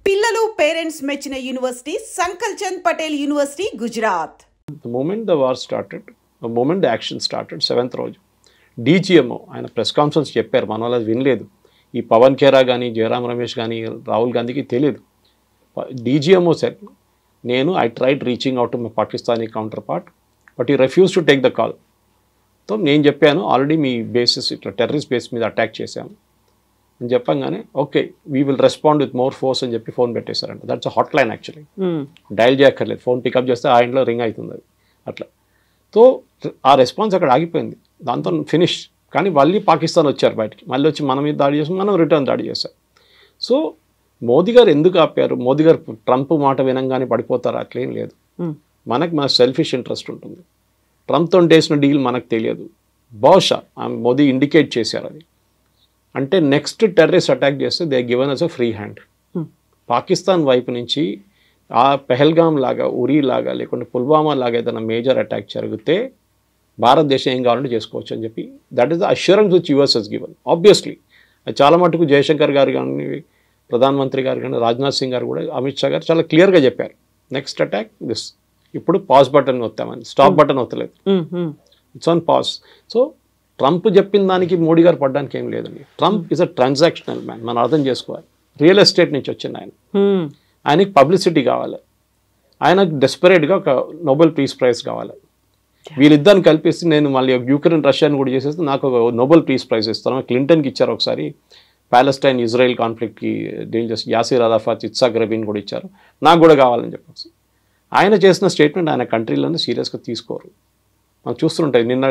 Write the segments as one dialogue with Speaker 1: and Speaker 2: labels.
Speaker 1: పిల్లలు పేరెంట్స్ మెచ్చిన university Sankalchand Patel university Gujarat.
Speaker 2: The moment the war started, the moment the action started, 7th రోజు DGMO ఆయన press conference చెప్పారు, మన వాళ్ళు అది వినలేదు. ఈ పవన్ ఖేరా కానీ జయరామ్ రమేష్ కానీ రాహుల్ గాంధీకి తెలియదు. DGMO said, I tried reaching out to my Pakistani counterpart, but he refused to take the call. So నేను చెప్పాను, ఆల్రెడీ మీ బేసిస్ ఇట్లా టెర్రరిస్ట్ బేస్ మీద అటాక్ చేశాను అని చెప్పంగానే okay we will respond with more force అని చెప్పి ఫోన్ పెట్టేశారంట. That's hotline actually, dial చేయక్కర్లేదు, ఫోన్ పికప్ చేస్తే ఆ ఇంట్లో రింగ్ అవుతుంది అది అట్లా. సో ఆ రెస్పాన్స్ అక్కడ ఆగిపోయింది, దాంతో ఫినిష్. కానీ మళ్ళీ పాకిస్తాన్ వచ్చారు బయటికి, మళ్ళీ వచ్చి మన మీద దాడి చేసి మనం రిటర్న్ దాడి చేశాం. సో మోదీ గారు ఎందుకు ఆపారు? మోదీ గారు ట్రంప్ మాట వినంగానే పడిపోతారు అట్లేం లేదు. మన సెల్ఫిష్ ఇంట్రెస్ట్ ఉంటుంది. ట్రంప్తో చేసిన డీల్ మనకు తెలియదు, బహుశా మోదీ ఇండికేట్ చేశారు అది. అంటే నెక్స్ట్ టెర్రరిస్ట్ అటాక్ చేస్తే they given us a free hand. Pakistan వైపు నుంచి ఆ పెహల్గామ్ లాగా, ఉరీ లాగా, లేకుంటే పుల్వామా లాగా ఏదైనా మేజర్ అటాక్ జరిగితే భారతదేశం ఏం కావాలంటే చేసుకోవచ్చు అని చెప్పి that is the assurance which US has given. Obviously చాలా మటుకు జయశంకర్ గారు కానీ, ప్రధానమంత్రి గారు కానీ, రాజ్నాథ్ సింగ్ గారు కూడా, అమిత్ షా గారు చాలా క్లియర్గా చెప్పారు, నెక్స్ట్ అటాక్ దిస్. ఇప్పుడు పాజ్ బటన్ వస్తామని, స్టాప్ బటన్ వస్తలేదు, it's on pause. So Trump చెప్పిన దానికి మోడీ గారు పడడానికి ఏం లేదండి. Trump is a transactional man, మనం అర్థం చేసుకోవాలి. రియల్ ఎస్టేట్ నుంచి వచ్చింది ఆయన, ఆయనకి పబ్లిసిటీ కావాలి, ఆయనకు డెస్పరేట్గా ఒక నోబెల్ పీస్ ప్రైజ్ కావాలి. వీళ్ళిద్దరిని కల్పిస్తే నేను మళ్ళీ యుక్రెయిన్ రష్యాని కూడా చేసేస్తే నాకు ఒక నోబెల్ పీస్ ప్రైజ్ ఇస్తాను. క్లింటన్కి ఇచ్చారు ఒకసారి, ప్యాలెస్టైన్ ఇజ్రాయెల్ కాన్ఫ్లిక్ట్కి డీల్ చేసి యాసిర్ అరాఫాత్, ఇత్సాక్ రబీన్ కూడా ఇచ్చారు, నాకు కూడా కావాలని చెప్పేసి. ఆయన చేసిన స్టేట్మెంట్ ఆయన కంట్రీలోనే సీరియస్గా తీసుకోరు. మనం చూస్తుంటాయి, నిన్న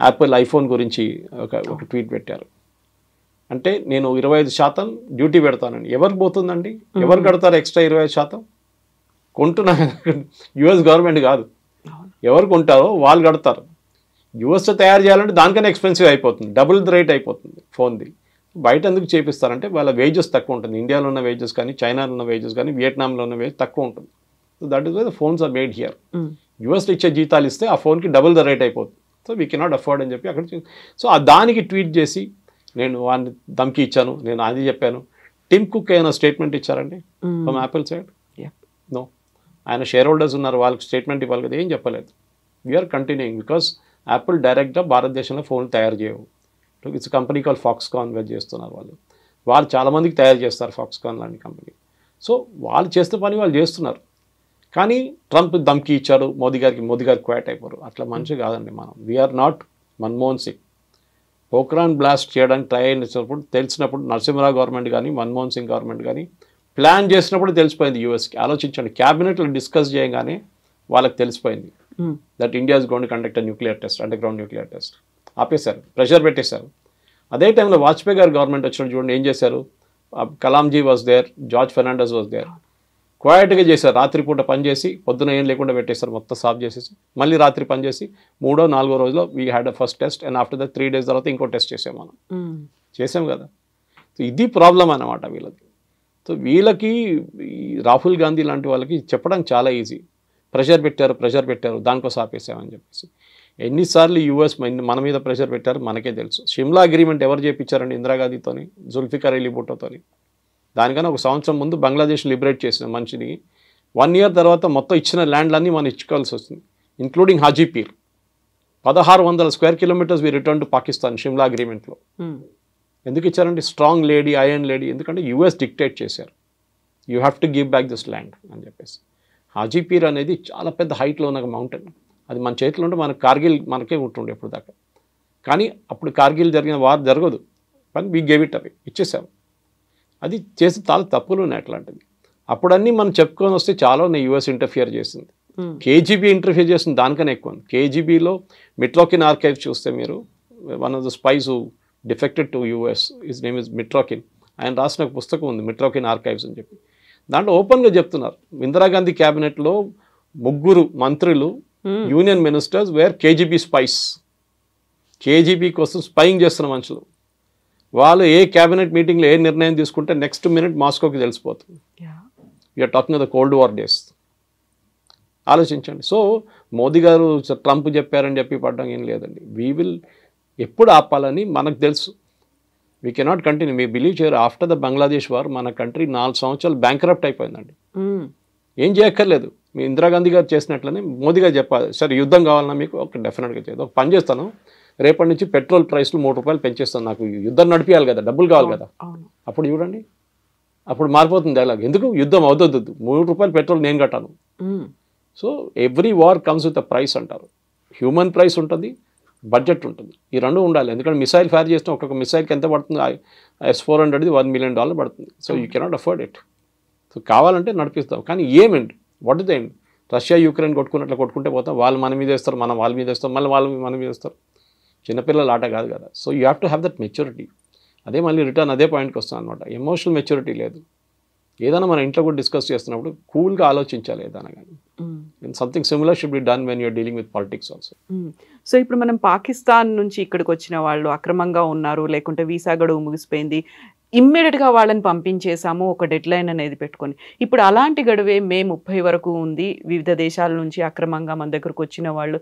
Speaker 2: యాపిల్ ఐఫోన్ గురించి ఒక ట్వీట్ పెట్టారు. అంటే నేను 25% డ్యూటీ పెడతానండి. ఎవరికి పోతుందండి? ఎవరు కడతారు ఎక్స్ట్రా 25%? కొంటున్నా యుఎస్ గవర్నమెంట్ కాదు, ఎవరు కొంటారో వాళ్ళు కడతారు. యుఎస్లో తయారు చేయాలంటే దానికన్నా ఎక్స్పెన్సివ్ అయిపోతుంది, డబుల్ ద రేట్ అయిపోతుంది ఫోన్ది. బయట ఎందుకు చేపిస్తారంటే వాళ్ళ వేజెస్ తక్కువ ఉంటుంది. ఇండియాలో ఉన్న వేజెస్ కానీ, చైనాలో ఉన్న వేజెస్ కానీ, వియట్నాంలో ఉన్న వేజ్ తక్కువ ఉంటుంది. So that is why the phones are made here. యూఎస్లో ఇచ్చే జీతాలు ఇస్తే ఆ ఫోన్కి డబుల్ ద రేట్ అయిపోతుంది. సో వీ కెనాట్ అఫోర్డ్ అని చెప్పి అక్కడ. సో దానికి ట్వీట్ చేసి నేను వాడిని ధమ్కి ఇచ్చాను, నేను అది చెప్పాను. టిమ్ కుక్ ఏమైనా స్టేట్మెంట్ ఇచ్చారండి ఫ్రమ్ యాపిల్ సైడ్? నో. ఆయన షేర్ హోల్డర్స్ ఉన్నారు, వాళ్ళకి స్టేట్మెంట్ ఇవ్వాలి కదా, ఏం చెప్పలేదు. వీఆర్ కంటిన్యూయింగ్ బికాస్ యాపిల్ డైరెక్ట్గా భారతదేశంలో ఫోన్లు తయారు చేయవు. It's company call Foxconn veg చేస్తున్నారు వాళ్ళు చాలామందికి తయారు చేస్తారు, ఫాక్స్కాన్ లాంటి కంపెనీ. సో వాళ్ళు చేస్తే పని వాళ్ళు చేస్తున్నారు. కానీ ట్రంప్ ధమ్కి ఇచ్చాడు మోదీ గారు క్వాట్ అయిపోరు. అట్లా మనిషి కాదండి మనం. We are not Manmohan Singh. Pokhran blast చేయడానికి ట్రై అయినప్పుడు తెలిసినప్పుడు నరసింహరావు గవర్నమెంట్ కానీ, మన్మోహన్ సింగ్ గవర్నమెంట్ కానీ ప్లాన్ చేసినప్పుడు తెలిసిపోయింది యూఎస్కి. ఆలోచించండి, క్యాబినెట్లో డిస్కస్ చేయగానే వాళ్ళకి తెలిసిపోయింది that India is going to conduct nuclear test, underground nuclear test. ఆపేశారు, ప్రెషర్ పెట్టేశారు. అదే టైంలో వాజ్పేయి గారు గవర్నమెంట్ వచ్చినప్పుడు చూడండి ఏం చేశారు. Kalonji was there, George Fernandes was there. క్వైట్గా చేశారు, రాత్రిపూట పనిచేసి పొద్దున ఏం లేకుండా పెట్టేశారు, మొత్తం సాఫ్ చేసేసి మళ్ళీ రాత్రి పనిచేసి 3వ 4వ రోజులో we had a first test and after that 3 days తర్వాత ఇంకో టెస్ట్ చేసాం మనం. చేసాం కదా. సో ఇది ప్రాబ్లం అన్నమాట వీళ్ళది. సో వీళ్ళకి రాహుల్ గాంధీ లాంటి వాళ్ళకి చెప్పడానికి చాలా ఈజీ. ప్రెషర్ పెట్టారు దానికోసం ఆపేసామని చెప్పేసి. ఎన్నిసార్లు యూఎస్ మన మీద ప్రెషర్ పెట్టారు మనకే తెలుసు. షిమ్లా అగ్రిమెంట్ ఎవరు చేయించారండి? ఇందిరాగాంధీతోని, జుల్ఫికర్ అలీ భుట్టోతోని. దానికన్నా ఒక సంవత్సరం ముందు బంగ్లాదేశ్ లిబరేట్ చేసిన మనిషిని 1 year తర్వాత మొత్తం ఇచ్చిన ల్యాండ్లన్నీ మనం ఇచ్చుకోవాల్సి వస్తుంది, including Haji Pir. 1600 square kilometers we return to Pakistan Shimla అగ్రిమెంట్లో. ఎందుకు ఇచ్చారంటే స్ట్రాంగ్ లేడీ, ఐరన్ లేడీ, ఎందుకంటే యూఎస్ డిక్టేట్ చేశారు you have to give back this land అని చెప్పేసి. హాజీపీర్ అనేది చాలా పెద్ద హైట్లో ఉన్న మౌంటైన్. అది మన చేతిలో ఉంటే మన కార్గిల్ మనకే ఉంటుండే ఎప్పుడు దాకా. కానీ అప్పుడు కార్గిల్ జరిగిన వార్ జరగదు, కానీ వీ గేవ్ ఇట్ అవే, ఇచ్చేసాం. అది చేసి చాలా తప్పులు ఉన్నాయి అట్లాంటిది. అప్పుడన్నీ మనం చెప్పుకొని వస్తే చాలా యూఎస్ ఇంటర్ఫియర్ చేసింది. కేజీబీ ఇంటర్ఫియర్ చేసింది దానికన్నా ఎక్కువ ఉంది. కేజీబీలో మిట్రోకిన్ ఆర్కైవ్స్ చూస్తే మీరు, one of the spice who defected to US, his name is మిట్రోకిన్. ఆయన రాసిన ఒక పుస్తకం ఉంది మిట్రోకిన్ ఆర్కైవ్స్ అని చెప్పి. దాంట్లో ఓపెన్గా చెప్తున్నారు ఇందిరాగాంధీ క్యాబినెట్లో 3 మంత్రులు, union ministers were KGB spies. KGB కోసం స్పైయింగ్ చేస్తున్న మనుషులు. వాళ్ళు ఏ క్యాబినెట్ మీటింగ్లో ఏ నిర్ణయం తీసుకుంటే నెక్స్ట్ మినిట్ మాస్కోకి తెలిసిపోతుంది. You're talking the cold war days. ఆలోచించండి. సో మోదీ గారు ట్రంప్ చెప్పారని చెప్పి పడడం ఏం లేదండి. వీ విల్ ఎప్పుడు ఆపాలని మనకు తెలుసు. We cannot continue. మీరు బిలీవ్ చేయరు, ఆఫ్టర్ ద బంగ్లాదేశ్ వార్ మన కంట్రీ 4 సంవత్సరాలు బ్యాంక్రప్ట్ అయిపోయిందండి. ఏం చేయక్కర్లేదు, మీ ఇందిరాగాంధీ గారు చేసినట్లనే మోదీ గారు చెప్పాలి, సరే యుద్ధం కావాలన్నా మీకు ఒక డెఫినెట్గా చేయదు, ఒక పని చేస్తాను, రేపటి నుంచి పెట్రోల్ ప్రైస్లు 3 రూపాయలు పెంచేస్తాను, నాకు యుద్ధం నడిపించాలి కదా, డబ్బులు కావాలి కదా. అప్పుడు చూడండి, అప్పుడు మారిపోతుంది డైలాగ్. ఎందుకు యుద్ధం అవుతుంది, 3 రూపాయలు పెట్రోల్ నేను కట్టాను. So every war comes with a price అంటారు. హ్యూమన్ ప్రైస్ ఉంటుంది, బడ్జెట్ ఉంటుంది, ఈ రెండు ఉండాలి. ఎందుకంటే మిసైల్ ఫైర్ చేసిన ఒక్కొక్క మిసైల్కి ఎంత పడుతుంది, S-400 $1 million పడుతుంది. So you cannot afford it. So కావాలంటే నడిపిస్తాం, కానీ ఏమండి, what is the end? Russia Ukraine కొట్టుకున్నట్లు కొట్టుకుంటే పోతాం, వాళ్ళు మన మీద వేస్తారు, మనం వాళ్ళ మీద వేస్తాం, మళ్ళీ వాళ్ళు మన మీద వేస్తారు. చిన్నపిల్లల ఆట కాదు కదా. So you have to have that maturity. అదే మళ్ళీ రిటర్న్ అదే పాయింట్కి వస్తాను అనమాట. ఎమోషనల్ మెచ్యూరిటీ లేదు. ఏదైనా మన ఇంట్లో కూడా డిస్కస్ చేస్తున్నప్పుడు కూల్గా ఆలోచించాలి ఏదైనా కానీ. Something similar should be done when you're dealing with politics also.
Speaker 3: So ఇప్పుడు మనం పాకిస్తాన్ నుంచి ఇక్కడికి వచ్చిన వాళ్ళు అక్రమంగా ఉన్నారు, లేకుంటే వీసా గడువు ముగిసిపోయింది, ఇమ్మీడియట్గా వాళ్ళని పంపించేసాము ఒక డెడ్ లైన్ అనేది పెట్టుకొని. ఇప్పుడు అలాంటి గడువే మే 30 వరకు ఉంది. వివిధ దేశాల నుంచి అక్రమంగా మన దగ్గరకు వచ్చిన వాళ్ళు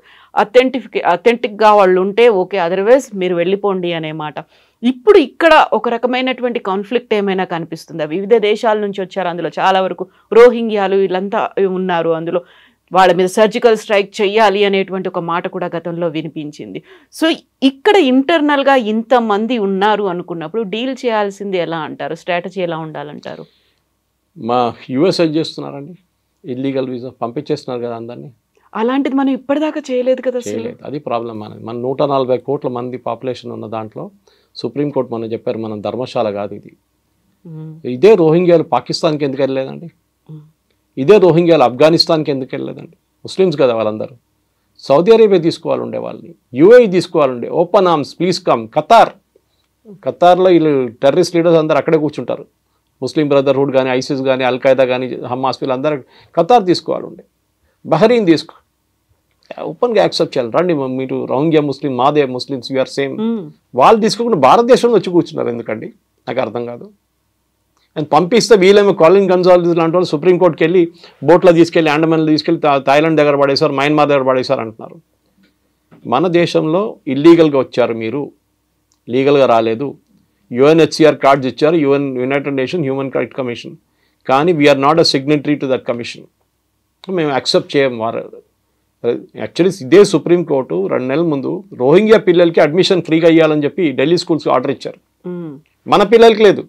Speaker 3: అథెంటిక్గా వాళ్ళు ఉంటే ఓకే, అదర్వైజ్ మీరు వెళ్ళిపోండి అనే మాట. ఇప్పుడు ఇక్కడ ఒక రకమైనటువంటి కాన్ఫ్లిక్ట్ ఏమైనా కనిపిస్తుందా? వివిధ దేశాల నుంచి వచ్చారు, అందులో చాలా వరకు రోహింగ్యాలు వీళ్ళంతా ఉన్నారు, అందులో వాళ్ళ మీద సర్జికల్ స్ట్రైక్ చేయాలి అనేటువంటి ఒక మాట కూడా గతంలో వినిపించింది. సో ఇక్కడ ఇంటర్నల్గా ఇంతమంది ఉన్నారు అనుకున్నప్పుడు డీల్ చేయాల్సింది ఎలా అంటారు? స్ట్రాటజీ ఎలా ఉండాలంటారు?
Speaker 2: మా యూఎస్ ఏం చేస్తున్నారండి, ఇల్లీగల్ వీసా పంపించేస్తున్నారు కదా అందరినీ.
Speaker 3: అలాంటిది మనం ఇప్పటిదాకా చేయలేదు కదా.
Speaker 2: చేయలేదు, అది ప్రాబ్లం. మన 140 కోట్ల మంది పాపులేషన్ ఉన్న దాంట్లో సుప్రీంకోర్టు మనం చెప్పారు, మనం ధర్మశాల కాదు ఇది. ఇదే రోహింగ్యాలు పాకిస్తాన్కి ఎందుకు వెళ్ళలేదండి? ఇదే రోహింగ్యాలు ఆఫ్ఘనిస్తాన్కి ఎందుకు వెళ్ళలేదండి? ముస్లిమ్స్ కదా వాళ్ళందరూ. సౌదీ అరేబియా తీసుకోవాలి ఉండే వాళ్ళని, యూఏఈ తీసుకోవాలండే, ఓపెన్ ఆర్మ్స్ ప్లీజ్ కమ్. ఖతార్లో వీళ్ళు టెర్రరిస్ట్ లీడర్స్ అందరూ అక్కడే కూర్చుంటారు. ముస్లిం బ్రదర్హుడ్ కానీ, ఐసిస్ కానీ, అల్ఖైదా కానీ, హమాస్ వీళ్ళందరూ ఖతార్ తీసుకోవాలండే, బహరీన్ తీసుకో, ఓపెన్గా యాక్సెప్ట్ చేయాలి. రండి మీరు రోహింగ్యా ముస్లిం, మాదే ముస్లిమ్స్, యూఆర్ సేమ్. వాళ్ళు తీసుకోకుండా భారతదేశంలో వచ్చి కూర్చున్నారు ఎందుకండి? నాకు అర్థం కాదు. అండ్ పంపిస్తే వీళ్ళేమో కాలిన్ గన్జాల్విస్ లాంటి వాళ్ళు సుప్రీంకోర్టుకి వెళ్ళి బోట్లో తీసుకెళ్ళి, అండమాన్లో తీసుకెళ్ళి థాయిలాండ్ దగ్గర పడేశారు, మయన్మార్ దగ్గర పడేశారు అంటున్నారు. మన దేశంలో ఇల్లీగల్గా వచ్చారు, మీరు లీగల్గా రాలేదు. UNHCR కార్డ్స్ ఇచ్చారు, United Nation Human Rights Commission, కానీ we are not a signatory to that commission. మేము యాక్సెప్ట్ చేయం. యాక్చువల్లీ ఇదే సుప్రీంకోర్టు 2 నెలల ముందు రోహింగ్యా పిల్లలకి అడ్మిషన్ ఫ్రీగా ఇవ్వాలని చెప్పి ఢిల్లీ స్కూల్స్కి ఆర్డర్ ఇచ్చారు. మన పిల్లలకి లేదు,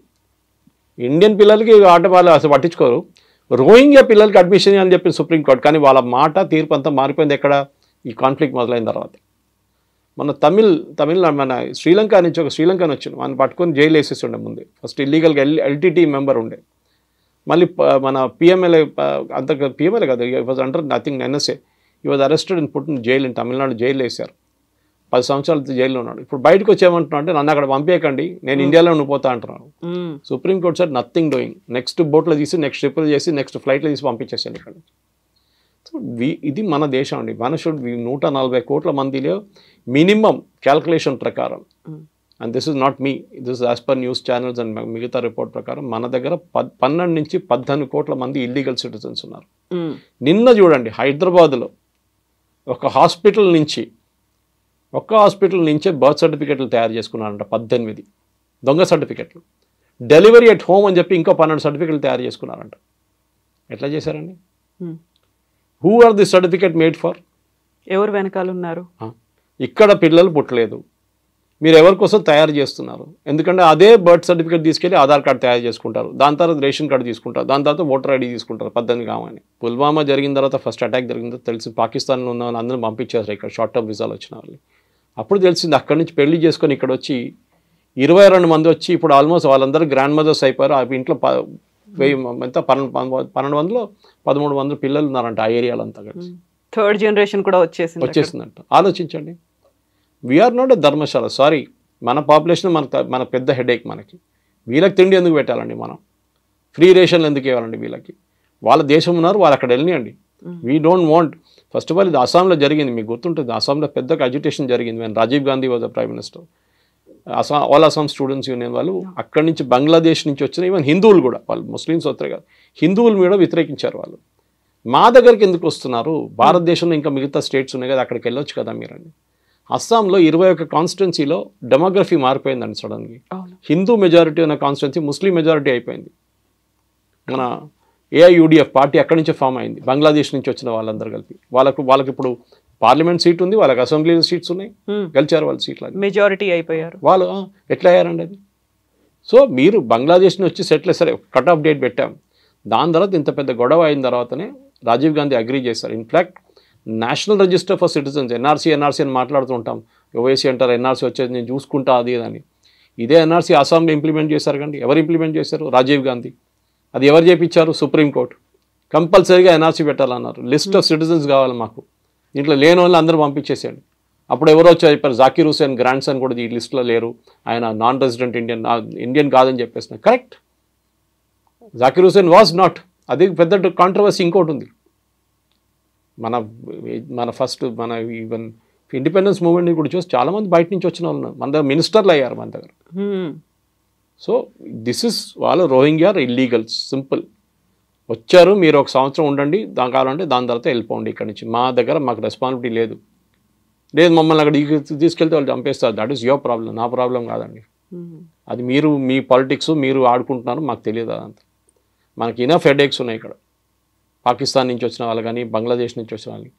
Speaker 2: ఇండియన్ పిల్లలకి ఆర్డర్ వాళ్ళు అసలు పట్టించుకోరు. రోహింగ్యా పిల్లలకి అడ్మిషన్ ఇవ్వాలని చెప్పి సుప్రీంకోర్టు, కానీ వాళ్ళ మాట తీర్పు అంతా మారిపోయింది ఎక్కడ? ఈ కాన్ఫ్లిక్ట్ మొదలైన తర్వాత. మన తమిళనాడు మన శ్రీలంక నుంచి ఒక శ్రీలంకన్ వచ్చింది, మనం పట్టుకొని జైలు వేసేసి ఉండే ముందే. ఫస్ట్ ఇల్లీగల్గా LTT మెంబర్ ఉండే, మళ్ళీ మన PMLA అంత PMLA కాదు, వాజ్ అండర్ నథింగ్ NSA. ఈ was arrested and put in jail in Tamil Nadu. Jail వేశారు, 10 సంవత్సరాలు జైల్లో ఉన్నాడు. ఇప్పుడు బయటకు వచ్చేయమంటున్నా అంటే నన్ను అక్కడ పంపేయకండి, నేను ఇండియాలో ఉండిపోతా అంటున్నాను. Supreme court sir nothing doing, next బోట్లో తీసి, నెక్స్ట్ ట్రిపుల్ చేసి, నెక్స్ట్ ఫ్లైట్లో తీసి పంపించేసాను ఇక్కడ. సో ఇది మన దేశం అండి. మన 140 కోట్ల మందిలో మినిమం క్యాల్కులేషన్ ప్రకారం, and this is not me, this as per news channels and మిగతా రిపోర్ట్ ప్రకారం మన దగ్గర 12 నుంచి 18 కోట్ల మంది ఇల్లీగల్ సిటిజన్స్ ఉన్నారు. నిన్న చూడండి హైదరాబాద్లో ఒక హాస్పిటల్ నుంచే బర్త్ సర్టిఫికెట్లు తయారు చేసుకున్నారంట, 18 దొంగ సర్టిఫికెట్లు. డెలివరీ ఎట్ హోమ్ అని చెప్పి ఇంకో 12 సర్టిఫికెట్లు తయారు చేసుకున్నారంట. ఎట్లా చేశారండి? Who are the certificate made for?
Speaker 3: ఎవరు వెనకాల ఉన్నారు?
Speaker 2: ఇక్కడ పిల్లలు పుట్టలేదు, మీరు ఎవరి కోసం తయారు చేస్తున్నారు? ఎందుకంటే అదే బర్త్ సర్టిఫికేట్ తీసుకెళ్ళి ఆధార్ కార్డు తయారు చేసుకుంటారు, దాని తర్వాత రేషన్ కార్డు తీసుకుంటారు, దాని తర్వాత ఓటర్ ID తీసుకుంటారు. 18 కావని. పుల్వామా జరిగిన తర్వాత, ఫస్ట్ అటాక్ జరిగిన తర్వాత తెలిసి పాకిస్తాన్లో ఉన్న వాళ్ళు అందరూ పంపించేసారు ఇక్కడ షార్ట్ టర్మ్ వీసాలు వచ్చిన వాళ్ళు. అప్పుడు తెలిసింది అక్కడి నుంచి పెళ్లి చేసుకొని ఇక్కడ వచ్చి 22 మంది వచ్చి ఇప్పుడు ఆల్మోస్ట్ వాళ్ళందరూ గ్రాండ్ మదర్స్ అయిపోయారు. ఆ ఇంట్లో 1200-1300 పిల్లలు ఉన్నారంట ఆ ఏరియాలంతా కలిసి.
Speaker 3: థర్డ్ జనరేషన్ కూడా వచ్చేసిందంట.
Speaker 2: ఆలోచించండి. We are not a dharamshala. Sorry, మన పాపులేషన్ మన పెద్ద హెడేక్. మనకి వీళ్ళకి తిండి ఎందుకు పెట్టాలండి? మనం ఫ్రీ రేషన్లు ఎందుకు ఇవ్వాలండి వీళ్ళకి? వాళ్ళ దేశం ఉన్నారు, వాళ్ళు అక్కడ వెళ్ళియండి. We don't want. First of all ఇది అస్సాంలో జరిగింది, మీకు గుర్తుంటుంది. అస్సాంలో పెద్ద అజిటేషన్ జరిగింది when Rajiv Gandhi was the prime minister. All Assam students union వాళ్ళు అక్కడి నుంచి బంగ్లాదేశ్ నుంచి వచ్చిన ఈవెన్ హిందువులు కూడా, వాళ్ళు ముస్లిమ్స్ వస్తారు కాదు, హిందువులు కూడా వ్యతిరేకించారు. వాళ్ళు మా దగ్గరికి ఎందుకు వస్తున్నారు? భారతదేశంలో ఇంకా మిగతా స్టేట్స్ ఉన్నాయి కదా, అక్కడికి వెళ్ళొచ్చు కదా మీరండి. అస్సాంలో 21 కాన్స్టిట్యున్సీలో డెమోగ్రఫీ మారిపోయిందండి సడన్గా.
Speaker 3: అవును.
Speaker 2: హిందూ మెజారిటీ ఉన్న కాన్స్టిట్యున్సీ ముస్లిం మెజారిటీ అయిపోయింది. మన ఏఐయుడిఎఫ్ పార్టీ అక్కడి నుంచే ఫామ్ అయింది, బంగ్లాదేశ్ నుంచి వచ్చిన వాళ్ళందరూ కలిపి. వాళ్ళకి ఇప్పుడు పార్లమెంట్ సీట్ ఉంది, వాళ్ళకి అసెంబ్లీ సీట్స్ ఉన్నాయి, గెలిచారు వాళ్ళు సీట్లు,
Speaker 3: మెజారిటీ అయిపోయారు
Speaker 2: వాళ్ళు. ఎట్లా అయ్యారండి అది? సో మీరు బంగ్లాదేశ్ నుంచి సెటిల్ సరే కట్ ఆఫ్ డేట్ పెట్టాం, దాని తర్వాత ఇంత పెద్ద గొడవ అయిన తర్వాతనే రాజీవ్ గాంధీ అగ్రీ చేశారు. In fact national register for citizens NRC అని మాట్లాడుతుంటాం, ఓవైసీ అంటారు, ఎన్ఆర్సీ వచ్చేది నేను చూసుకుంటా అది అని. ఇదే ఎన్ఆర్సీ అస్సాంలో ఇంప్లిమెంట్ చేశారు కండి. ఎవరు ఇంప్లిమెంట్ చేశారు? రాజీవ్ గాంధీ. అది ఎవరు చేయించారు? సుప్రీంకోర్టు. కంపల్సరీగా ఎన్ఆర్సీ పెట్టాలన్నారు. లిస్ట్ ఆఫ్ సిటిజన్స్ కావాలి మాకు, దీంట్లో లేని వాళ్ళు అందరూ పంపించేసాడు. అప్పుడు ఎవరో వచ్చి చెప్పారు, జాకీర్ హుసేన్ గ్రాండ్ సన్ కూడా ఈ లిస్ట్లో లేరు, ఆయన నాన్ రెసిడెంట్ ఇండియన్ కాదని చెప్పేసిన. Correct, Zakir Hussain was not. అది పెద్ద కాంట్రవర్సీ ఇంకోటి ఉంది. మన ఫస్ట్ ఈవెన్ ఇండిపెండెన్స్ మూవ్మెంట్ కూడా చూసి చాలామంది బయట నుంచి వచ్చిన వాళ్ళు మన దగ్గర మినిస్టర్లు అయ్యారు మన దగ్గర. సో దిస్ ఇస్ వాళ్ళు రోహింగ్యా ఇల్లీగల్స్, సింపుల్. వచ్చారు, మీరు ఒక సంవత్సరం ఉండండి, దాని కావాలంటే దాని తర్వాత వెళ్ళిపోండి ఇక్కడి నుంచి, మా దగ్గర మాకు రెస్పాన్సిబిలిటీ లేదు మమ్మల్ని అక్కడ తీసుకెళ్తే వాళ్ళు చంపేస్తారు. దట్ ఈస్ యువర్ ప్రాబ్లం, నా ప్రాబ్లం కాదండి. అది మీరు మీ పాలిటిక్స్ మీరు ఆడుకుంటున్నారు, మాకు తెలియదు అదంతా. మనకి ఇనఫ్ హెడేక్స్ ఉన్నాయి ఇక్కడ. పాకిస్తాన్ నుంచి వచ్చిన వాళ్ళు కానీ, బంగ్లాదేశ్ నుంచి వచ్చిన వాళ్ళకి,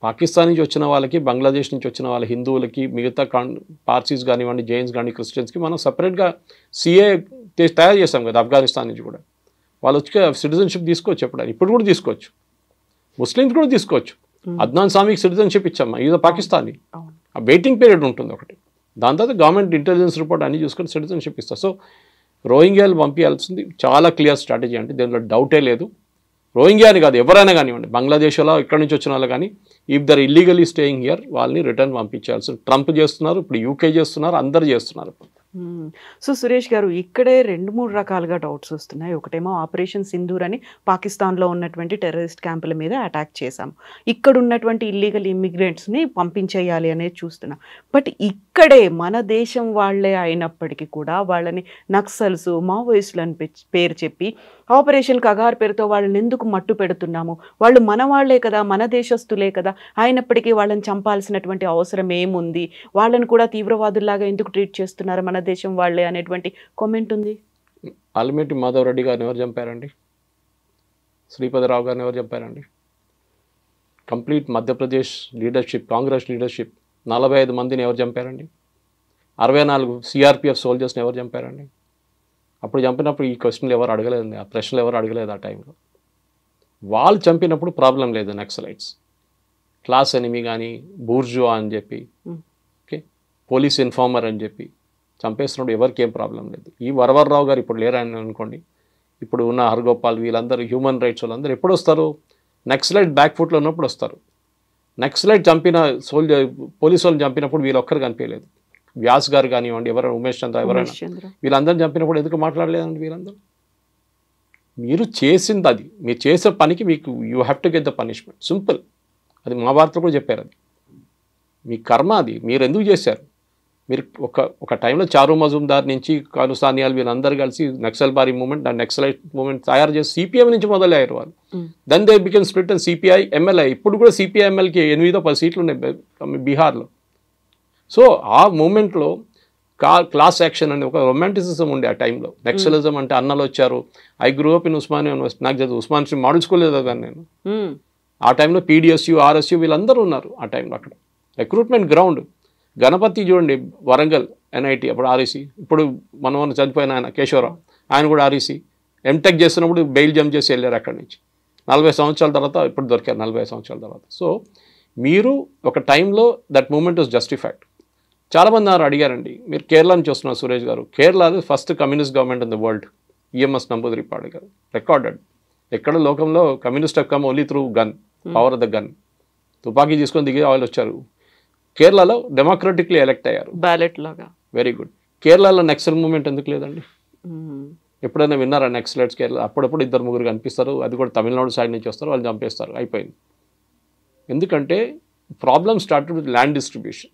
Speaker 2: పాకిస్తాన్ నుంచి వచ్చిన వాళ్ళకి, బంగ్లాదేశ్ నుంచి వచ్చిన వాళ్ళ హిందువులకి, మిగతా పార్సీస్ కానివ్వండి, జైన్స్ కానీ, క్రిస్టియన్స్కి మనం సపరేట్గా సిఏ తయారు చేస్తాం కదా. ఆఫ్ఘనిస్తాన్ నుంచి కూడా వాళ్ళు వచ్చి సిటిజన్షిప్ తీసుకోవచ్చు ఎప్పుడైనా, ఇప్పుడు కూడా తీసుకోవచ్చు. ముస్లిమ్స్ కూడా తీసుకోవచ్చు. అద్నాన్ సామీకి సిటిజన్షిప్ ఇచ్చామా, ఇది పాకిస్తానీ. ఆ వెయిటింగ్ పీరియడ్ ఉంటుంది ఒకటి, దాని తర్వాత గవర్నమెంట్ ఇంటెలిజెన్స్ రిపోర్ట్ అన్ని చూసుకొని సిటిజన్షిప్ ఇస్తారు. సో రోహింగ్యాలు పంపించాల్సింది చాలా క్లియర్ స్ట్రాటజీ, అంటే దీనిలో డౌటే లేదు. రోహింగ్యా అని కాదు, ఎవరైనా కానివ్వండి, బంగ్లాదేశ్లో ఇక్కడి నుంచి వచ్చిన వాళ్ళు కానీ, if their illegally staying here వాళ్ళని రిటర్న్ పంపించాల్సి. ట్రంప్ చేస్తున్నారు, ఇప్పుడు యూకే చేస్తున్నారు, అందరు చేస్తున్నారు.
Speaker 3: సో సురేష్ గారు, ఇక్కడే 2-3 రకాలుగా డౌట్స్ వస్తున్నాయి. ఒకటేమో ఆపరేషన్ సింధూర్ అని పాకిస్తాన్లో ఉన్నటువంటి టెర్రరిస్ట్ క్యాంపుల మీద అటాక్ చేశాం, ఇక్కడ ఉన్నటువంటి ఇల్లీగల్ ఇమ్మిగ్రెంట్స్ని పంపించేయాలి అనేది చూస్తున్నాం. బట్ ఇక్కడే మన దేశం వాళ్ళే అయినప్పటికీ కూడా వాళ్ళని నక్సల్స్, మావోయిస్టులు అని పేరు చెప్పి ఆపరేషన్ కగార్ పేరుతో వాళ్ళని ఎందుకు మట్టు పెడుతున్నాము? వాళ్ళు మన వాళ్లే కదా, మన దేశస్తులే కదా, అయినప్పటికీ వాళ్ళని చంపాల్సినటువంటి అవసరం ఏముంది? వాళ్ళని కూడా తీవ్రవాదుల్లాగా ఎందుకు ట్రీట్ చేస్తున్నారు మన దేశం వాళ్ళే అనేటువంటి కామెంట్ ఉంది.
Speaker 2: ఆల్మేటి మాధవ్ రెడ్డి గారిని ఎవరు చంపారండి? శ్రీపతిరావు గారిని ఎవరు చంపారండి? Complete Madhya Pradesh leadership, Congress leadership 45 మందిని ఎవరు చంపారండి? 64 సిఆర్పిఎఫ్ సోల్జర్స్ని ఎవరు చంపారండి? అప్పుడు చంపినప్పుడు ఈ క్వశ్చన్లు ఎవరు అడగలేదండి, ఆ ప్రశ్నలు ఎవరు అడగలేదు ఆ టైంలో. వాళ్ళు చంపినప్పుడు ప్రాబ్లం లేదు. నక్సలైట్స్ క్లాస్ ఎనిమి కానీ, బూర్జువా అని చెప్పి, ఓకే, పోలీస్ ఇన్ఫార్మర్ అని చెప్పి చంపేస్తున్నప్పుడు ఎవరికి ఏం ప్రాబ్లం లేదు. ఈ వరవర్రావు గారు ఇప్పుడు లేరని అనుకోండి, ఇప్పుడు ఉన్న హర్గోపాల్ వీళ్ళందరూ హ్యూమన్ రైట్స్ వాళ్ళందరూ ఎప్పుడు వస్తారు? నక్సలైట్ బ్యాక్ ఫుట్లో ఉన్నప్పుడు వస్తారు. నక్సలైట్ చంపిన పోలీసు వాళ్ళని చంపినప్పుడు వీళ్ళొక్కరు కనిపించలేదు. వ్యాస్ గారు కానివ్వండి, ఎవరైనా ఉమేష్ చంద్ర ఎవరైనా, వీళ్ళందరూ చంపినప్పుడు ఎందుకు మాట్లాడలేదండి? వీళ్ళందరూ మీరు చేసింది అది, మీరు చేసే పనికి మీకు you have to get the punishment, simple. అది మా వార్తలో కూడా చెప్పారు, అది మీ కర్మ, అది మీరు ఎందుకు చేశారు. మీరు ఒక టైంలో చారు మజుందార్ నుంచి కానుసానియాలు వీళ్ళందరూ కలిసి Naxalbari movement and Naxalite movement తయారు చేసి సిపిఎం నుంచి మొదలయ్యారు వాళ్ళు. Then they become split and CPI MLI. ఇప్పుడు కూడా సిపిఐ ఎంఎల్కి 8-10 సీట్లు ఉన్నాయి బీహార్లో. సో ఆ మూమెంట్లో క్లాస్ యాక్షన్ అనే ఒక రొమాంటిసిజం ఉండే ఆ టైంలో. నక్సలిజం అంటే అన్నలు వచ్చారు. I grew up in Osmania university, నాకు చదువు ఉస్మాన్ మోడల్ స్కూల్ చదివాను నేను. ఆ టైంలో పీడిఎస్యు, ఆర్ఎస్యు వీళ్ళందరూ ఉన్నారు ఆ టైంలో. అక్కడ రిక్రూట్మెంట్ గ్రౌండ్. గణపతి చూడండి, వరంగల్ ఎన్ఐటి, అప్పుడు ఆర్ఈసి. ఇప్పుడు మన చనిపోయిన ఆయన కేశవరావు, ఆయన కూడా ఆర్ఈసి. ఎంటెక్ చేస్తున్నప్పుడు బెయిల్ జంప్ చేసి వెళ్ళారు అక్కడి నుంచి. 40 సంవత్సరాల తర్వాత ఇప్పుడు దొరికారు, 45 సంవత్సరాల తర్వాత. సో మీరు ఒక టైంలో దట్ మూమెంట్ వాజ్ జస్టిఫైడ్. చాలామంది నాకు అడిగారండి, మీరు కేరళ నుంచి వస్తున్నారు సురేష్ గారు, Kerala first communist government in the world. EMS Namboodiripad గారు రికార్డెడ్. ఎక్కడ లోకంలో communist have come only through gun, power of the gun. తుపాకీ తీసుకొని దిగి వాళ్ళు వచ్చారు. కేరళలో డెమోక్రటిక్లీ ఎలెక్ట్ అయ్యారు, బ్యాలెట్ లాగా. Very good. కేరళలో నక్సల్ మూవ్మెంట్ ఎందుకు లేదండి? ఎప్పుడైనా విన్నారా నక్సలైట్స్ కేరళ? అప్పుడప్పుడు 2-3 కనిపిస్తారు, అది కూడా తమిళనాడు సైడ్ నుంచి వస్తారు, వాళ్ళు చంపేస్తారు, అయిపోయింది. ఎందుకంటే problem started with land distribution.